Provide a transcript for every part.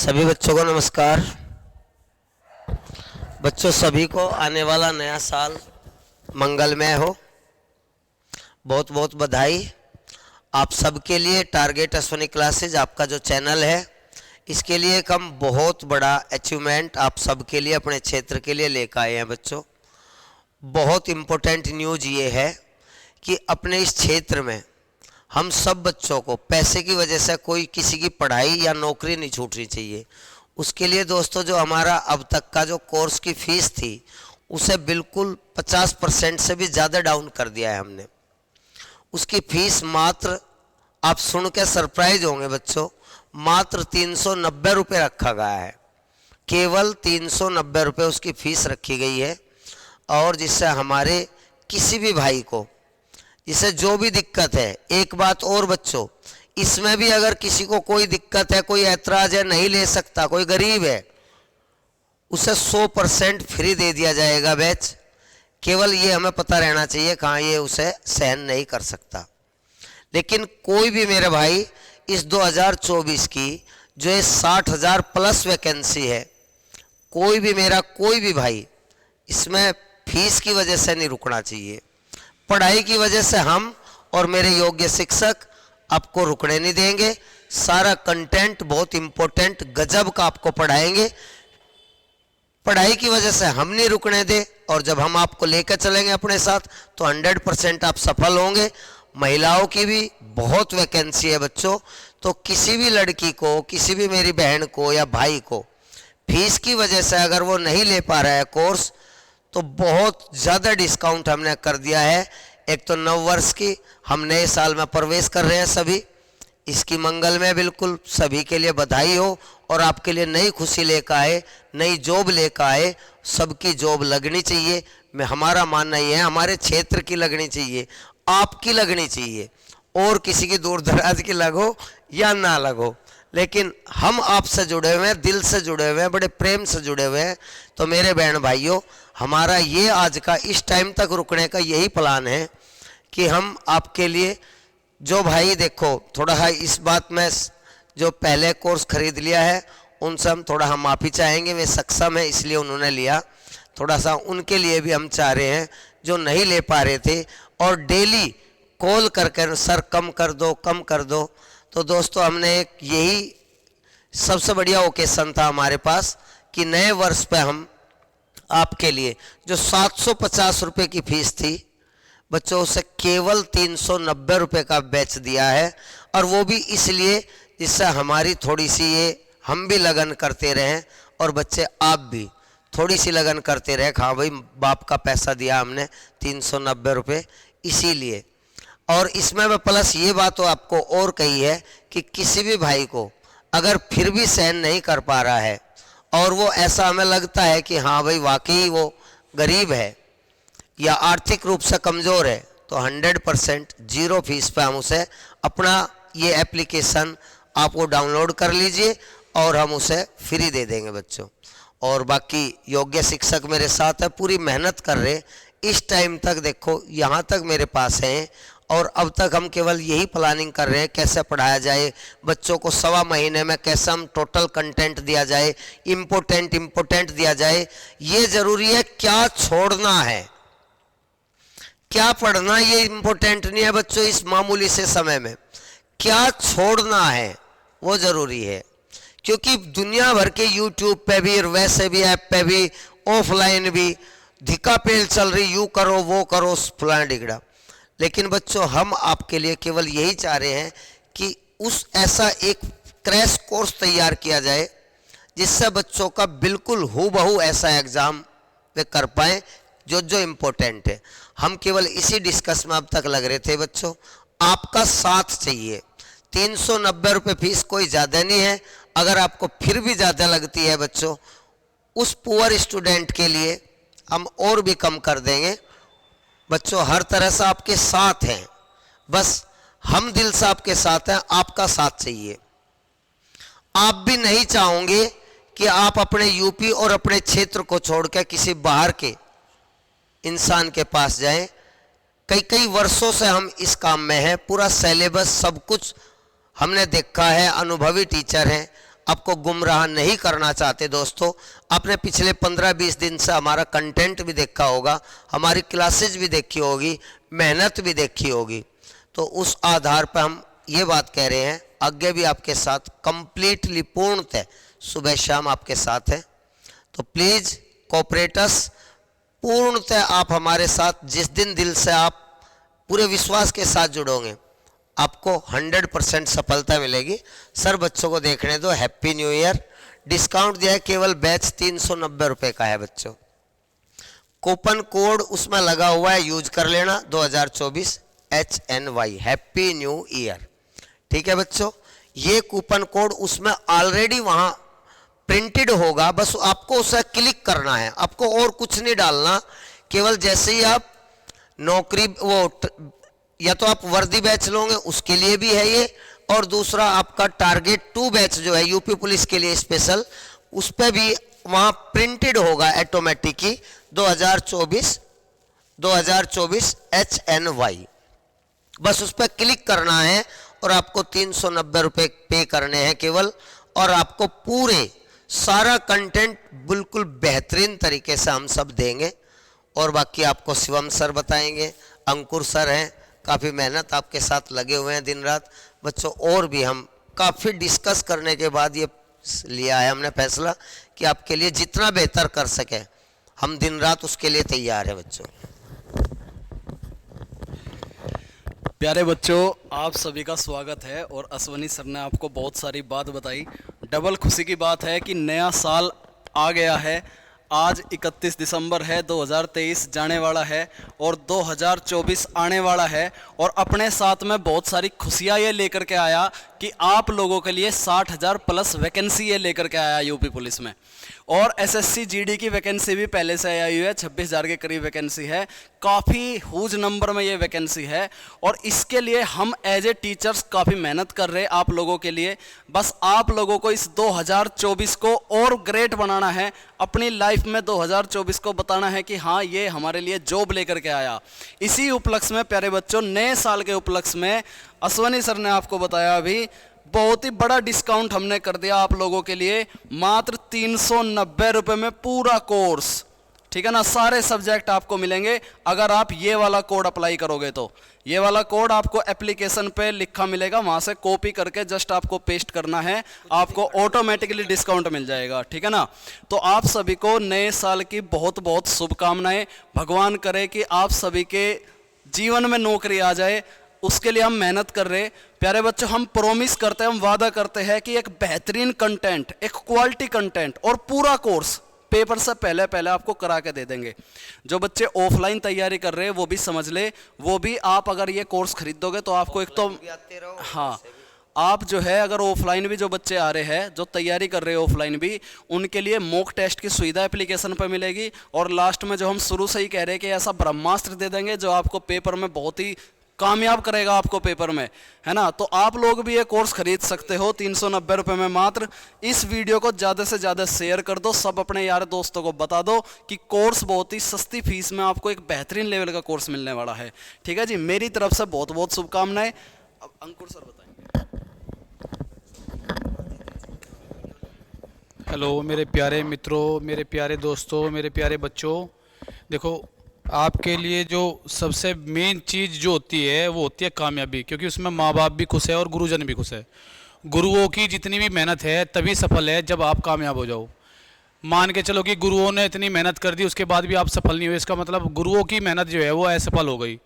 सभी बच्चों को नमस्कार। बच्चों, सभी को आने वाला नया साल मंगलमय हो। बहुत बहुत बधाई आप सबके लिए। टारगेट अश्वनी क्लासेज आपका जो चैनल है, इसके लिए एक हम बहुत बड़ा अचीवमेंट आप सबके लिए अपने क्षेत्र के लिए लेकर आए हैं। बच्चों, बहुत इम्पोर्टेंट न्यूज़ ये है कि अपने इस क्षेत्र में हम सब बच्चों को पैसे की वजह से कोई किसी की पढ़ाई या नौकरी नहीं छूटनी चाहिए। उसके लिए दोस्तों, जो हमारा अब तक का जो कोर्स की फ़ीस थी उसे बिल्कुल 50% से भी ज़्यादा डाउन कर दिया है हमने। उसकी फ़ीस मात्र, आप सुन के सरप्राइज होंगे बच्चों, मात्र 390 रुपये रखा गया है। केवल 390 रुपये उसकी फ़ीस रखी गई है। और जिससे हमारे किसी भी भाई को जिसे जो भी दिक्कत है, एक बात और बच्चों, इसमें भी अगर किसी को कोई दिक्कत है, कोई ऐतराज है, नहीं ले सकता, कोई गरीब है, उसे 100% फ्री दे दिया जाएगा बैच। केवल ये हमें पता रहना चाहिए कहाँ ये उसे सहन नहीं कर सकता। लेकिन कोई भी मेरे भाई इस 2024 की जो ये 60,000 प्लस वैकेंसी है, कोई भी भाई इसमें फीस की वजह से नहीं रुकना चाहिए। पढ़ाई की वजह से हम और मेरे योग्य शिक्षक आपको रुकने नहीं देंगे। सारा कंटेंट बहुत इम्पोर्टेंट गजब का आपको पढ़ाएंगे। पढ़ाई की वजह से हम नहीं रुकने दे, और जब हम आपको लेकर चलेंगे अपने साथ तो 100% आप सफल होंगे। महिलाओं की भी बहुत वैकेंसी है बच्चों, तो किसी भी लड़की को, किसी भी मेरी बहन को या भाई को फीस की वजह से अगर वो नहीं ले पा रहा है कोर्स, तो बहुत ज़्यादा डिस्काउंट हमने कर दिया है। एक तो नव वर्ष की हम नए साल में प्रवेश कर रहे हैं सभी, इसकी मंगल में बिल्कुल सभी के लिए बधाई हो। और आपके लिए नई खुशी लेकर आए, नई जॉब लेकर आए। सबकी जॉब लगनी चाहिए। हमारा मानना ये है, हमारे क्षेत्र की लगनी चाहिए, आपकी लगनी चाहिए, और किसी की दूर दराज की लगो या ना लगो, लेकिन हम आपसे जुड़े हुए हैं, दिल से जुड़े हुए हैं, बड़े प्रेम से जुड़े हुए हैं। तो मेरे बहन भाइयों, हमारा ये आज का इस टाइम तक रुकने का यही प्लान है कि हम आपके लिए, जो भाई देखो थोड़ा है इस बात में, जो पहले कोर्स खरीद लिया है उनसे हम माफ़ी चाहेंगे। वे सक्षम है इसलिए उन्होंने लिया। थोड़ा सा उनके लिए भी हम चाह रहे हैं जो नहीं ले पा रहे थे, और डेली कॉल करके सर कम कर दो, कम कर दो। तो दोस्तों, हमने एक यही सबसे बढ़िया ओकेशन था हमारे पास कि नए वर्ष पे हम आपके लिए जो 750 रुपये की फीस थी बच्चों, उसे केवल 390 रुपये का बैच दिया है। और वो भी इसलिए जिससे हमारी थोड़ी सी ये, हम भी लगन करते रहें और बच्चे आप भी थोड़ी सी लगन करते रहे। हाँ भाई, बाप का पैसा दिया हमने 390 रुपये, इसीलिए। और इसमें मैं प्लस ये बात तो आपको और कही है कि किसी भी भाई को अगर फिर भी सहन नहीं कर पा रहा है, और वो ऐसा हमें लगता है कि हाँ भाई वाकई वो गरीब है या आर्थिक रूप से कमज़ोर है, तो 100% जीरो फीस पे हम उसे अपना ये एप्लीकेशन आप वो डाउनलोड कर लीजिए और हम उसे फ्री दे देंगे बच्चों। और बाकी योग्य शिक्षक मेरे साथ है, पूरी मेहनत कर रहे इस टाइम तक। देखो यहाँ तक मेरे पास हैं, और अब तक हम केवल यही प्लानिंग कर रहे हैं कैसे पढ़ाया जाए बच्चों को। 1.25 महीने में कैसे हम टोटल कंटेंट दिया जाए, इम्पोर्टेंट दिया जाए। ये ज़रूरी है, क्या छोड़ना है, क्या पढ़ना, ये इम्पोर्टेंट नहीं है बच्चों। इस मामूली से समय में क्या छोड़ना है वो ज़रूरी है, क्योंकि दुनिया भर के यूट्यूब पे भी और वैसे भी ऐप पे भी, ऑफलाइन भी धिका पेल चल रही, यू करो वो करो फलाना डिगड़ा। लेकिन बच्चों, हम आपके लिए केवल यही चाह रहे हैं कि उस ऐसा एक क्रैश कोर्स तैयार किया जाए जिससे बच्चों का बिल्कुल हूबहू ऐसा एग्ज़ाम वे कर पाएँ जो जो इम्पोर्टेंट है। हम केवल इसी डिस्कस में अब तक लग रहे थे बच्चों, आपका साथ चाहिए। 390 रुपये फीस कोई ज़्यादा नहीं है। अगर आपको फिर भी ज़्यादा लगती है बच्चों, उस पुअर स्टूडेंट के लिए हम और भी कम कर देंगे बच्चों। हर तरह से आपके साथ हैं, बस हम दिल से आपके साथ हैं, आपका साथ चाहिए। आप भी नहीं चाहोगे कि आप अपने यूपी और अपने क्षेत्र को छोड़ के किसी बाहर के इंसान के पास जाएं। कई कई वर्षों से हम इस काम में हैं, पूरा सिलेबस सब कुछ हमने देखा है, अनुभवी टीचर हैं। आपको गुमराह नहीं करना चाहते दोस्तों, आपने पिछले 15-20 दिन से हमारा कंटेंट भी देखा होगा, हमारी क्लासेज भी देखी होगी, मेहनत भी देखी होगी, तो उस आधार पर हम ये बात कह रहे हैं आगे भी आपके साथ कंप्लीटली पूर्णतः सुबह शाम आपके साथ है। तो प्लीज़ कोऑपरेटर्स, पूर्णतः आप हमारे साथ जिस दिन दिल से आप पूरे विश्वास के साथ जुड़ोगे आपको 100% सफलता मिलेगी। सर बच्चों को देखने दो, हैप्पी न्यू ईयर। डिस्काउंट दिया है, केवल बैच 390 रुपये का है बच्चों। कूपन कोड उसमें लगा हुआ है, यूज कर लेना 2024 HNY, हैप्पी न्यू ईयर। ठीक है बच्चों, ये कूपन कोड उसमें ऑलरेडी वहाँ प्रिंटेड होगा, बस आपको उसे क्लिक करना है, आपको और कुछ नहीं डालना। केवल जैसे ही आप नौकरी वो या तो आप वर्दी बैच लोगे उसके लिए भी है ये, और दूसरा आपका टारगेट 2 बैच जो है यूपी पुलिस के लिए स्पेशल, उस पर भी वहाँ प्रिंटेड होगा ऑटोमेटिक ही 2024 HNY। बस उस पर क्लिक करना है और आपको 390 रुपये पे करने हैं केवल, और आपको पूरे सारा कंटेंट बिल्कुल बेहतरीन तरीके से हम सब देंगे। और बाकी आपको शिवम सर बताएंगे, अंकुर सर हैं, काफ़ी मेहनत आपके साथ लगे हुए हैं दिन रात बच्चों। और भी हम काफ़ी डिस्कस करने के बाद ये लिया है हमने फैसला कि आपके लिए जितना बेहतर कर सके हम दिन रात उसके लिए तैयार है बच्चों। प्यारे बच्चों, आप सभी का स्वागत है। और अश्वनी सर ने आपको बहुत सारी बात बताई। डबल खुशी की बात है कि नया साल आ गया है। आज 31 दिसंबर है, 2023 जाने वाला है और 2024 आने वाला है। और अपने साथ में बहुत सारी खुशियाँ ये लेकर के आया कि आप लोगों के लिए 60,000 प्लस वैकेंसी ये लेकर के आया यूपी पुलिस में। और एसएससी जीडी की वैकेंसी भी पहले से आई हुई है, 26,000 के करीब वैकेंसी है। काफ़ी हुज नंबर में ये वैकेंसी है और इसके लिए हम एज ए टीचर्स काफ़ी मेहनत कर रहे हैं आप लोगों के लिए। बस आप लोगों को इस 2024 को और ग्रेट बनाना है, अपनी लाइफ में 2024 को बताना है कि हाँ ये हमारे लिए जॉब लेकर के आया। इसी उपलक्ष्य में प्यारे बच्चों, नए साल के उपलक्ष्य में अश्वनी सर ने आपको बताया अभी बहुत ही बड़ा डिस्काउंट हमने कर दिया आप लोगों के लिए, मात्र 390 रुपये में पूरा कोर्स। ठीक है ना, सारे सब्जेक्ट आपको मिलेंगे अगर आप ये वाला कोड अप्लाई करोगे तो। ये वाला कोड आपको एप्लीकेशन पे लिखा मिलेगा, वहां से कॉपी करके जस्ट आपको पेस्ट करना है, आपको ऑटोमेटिकली डिस्काउंट मिल जाएगा। ठीक है ना, तो आप सभी को नए साल की बहुत बहुत शुभकामनाएं। भगवान करे कि आप सभी के जीवन में नौकरी आ जाए, उसके लिए हम मेहनत कर रहे। प्यारे बच्चों, हम प्रॉमिस करते हैं, हम वादा करते हैं कि एक बेहतरीन कंटेंट, एक क्वालिटी कंटेंट और पूरा कोर्स पेपर से पहले पहले आपको करा के दे देंगे। जो बच्चे ऑफलाइन तैयारी कर रहे हैं वो भी समझ ले, वो भी आप अगर ये कोर्स खरीदोगे तो आपको एक तो हाँ, आप जो है अगर ऑफलाइन भी जो बच्चे आ रहे हैं, जो तैयारी कर रहे हैं ऑफलाइन भी, उनके लिए मॉक टेस्ट की सुविधा एप्लीकेशन पर मिलेगी। और लास्ट में जो हम शुरू से ही कह रहे हैं कि ऐसा ब्रह्मास्त्र दे देंगे जो आपको पेपर में बहुत ही कामयाब करेगा आपको पेपर में, है ना। तो आप लोग भी ये कोर्स खरीद सकते हो 390 रुपये में मात्र। इस वीडियो को ज़्यादा से ज़्यादा शेयर कर दो, सब अपने यार दोस्तों को बता दो कि कोर्स बहुत ही सस्ती फीस में आपको एक बेहतरीन लेवल का कोर्स मिलने वाला है। ठीक है जी, मेरी तरफ से बहुत बहुत शुभकामनाएं। अब अंकुर सर बताएंगे। हेलो मेरे प्यारे मित्रों, मेरे प्यारे दोस्तों, मेरे प्यारे बच्चों, देखो आपके लिए जो सबसे मेन चीज़ जो होती है वो होती है कामयाबी, क्योंकि उसमें माँ बाप भी खुश है और गुरुजन भी खुश है। गुरुओं की जितनी भी मेहनत है तभी सफल है जब आप कामयाब हो जाओ। मान के चलो कि गुरुओं ने इतनी मेहनत कर दी, उसके बाद भी आप सफल नहीं हुए, इसका मतलब गुरुओं की मेहनत जो है वो असफल हो गई।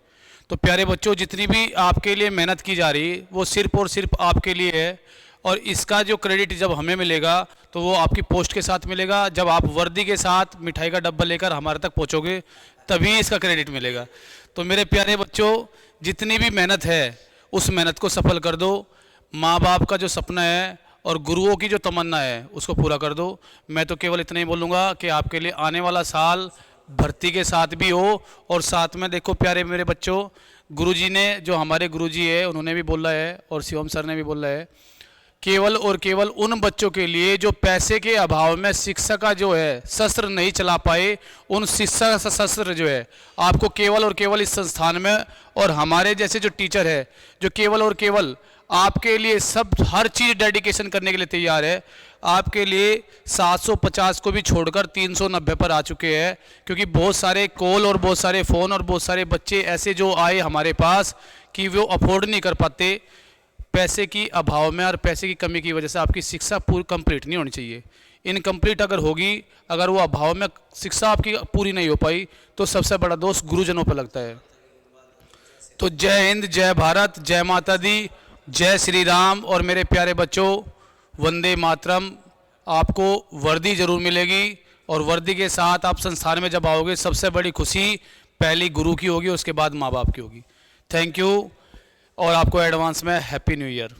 तो प्यारे बच्चों, जितनी भी आपके लिए मेहनत की जा रही वो सिर्फ और सिर्फ आपके लिए है। और इसका जो क्रेडिट जब हमें मिलेगा तो वो आपकी पोस्ट के साथ मिलेगा। जब आप वर्दी के साथ मिठाई का डब्बा लेकर हमारे तक पहुंचोगे तभी इसका क्रेडिट मिलेगा। तो मेरे प्यारे बच्चों, जितनी भी मेहनत है उस मेहनत को सफल कर दो। माँ बाप का जो सपना है और गुरुओं की जो तमन्ना है उसको पूरा कर दो। मैं तो केवल इतना ही बोलूँगा कि आपके लिए आने वाला साल भर्ती के साथ भी हो। और साथ में देखो प्यारे मेरे बच्चों, गुरुजी ने, जो हमारे गुरुजी है, उन्होंने भी बोला है और शिवम सर ने भी बोला है, केवल और केवल उन बच्चों के लिए जो पैसे के अभाव में शिक्षा का जो है शस्त्र नहीं चला पाए, उन शिक्षा का शस्त्र जो है आपको केवल और केवल इस संस्थान में और हमारे जैसे जो टीचर है जो केवल और केवल आपके लिए सब हर चीज़ डेडिकेशन करने के लिए तैयार है। आपके लिए 750 को भी छोड़कर 390 पर आ चुके हैं, क्योंकि बहुत सारे कॉल और बहुत सारे फ़ोन और बहुत सारे बच्चे ऐसे जो आए हमारे पास कि वो अफोर्ड नहीं कर पाते पैसे की अभाव में, और पैसे की कमी की वजह से आपकी शिक्षा पूरी कंप्लीट नहीं होनी चाहिए। इनकम्प्लीट अगर होगी, अगर वो अभाव में शिक्षा आपकी पूरी नहीं हो पाई, तो सबसे बड़ा दोष गुरुजनों पर लगता है। तो जय हिंद, जय भारत, जय माता दी, जय श्री राम। और मेरे प्यारे बच्चों, वंदे मातरम। आपको वर्दी जरूर मिलेगी, और वर्दी के साथ आप संस्थान में जब आओगे, सबसे बड़ी खुशी पहली गुरु की होगी, उसके बाद माँ बाप की होगी। थैंक यू, और आपको एडवांस में हैप्पी न्यू ईयर।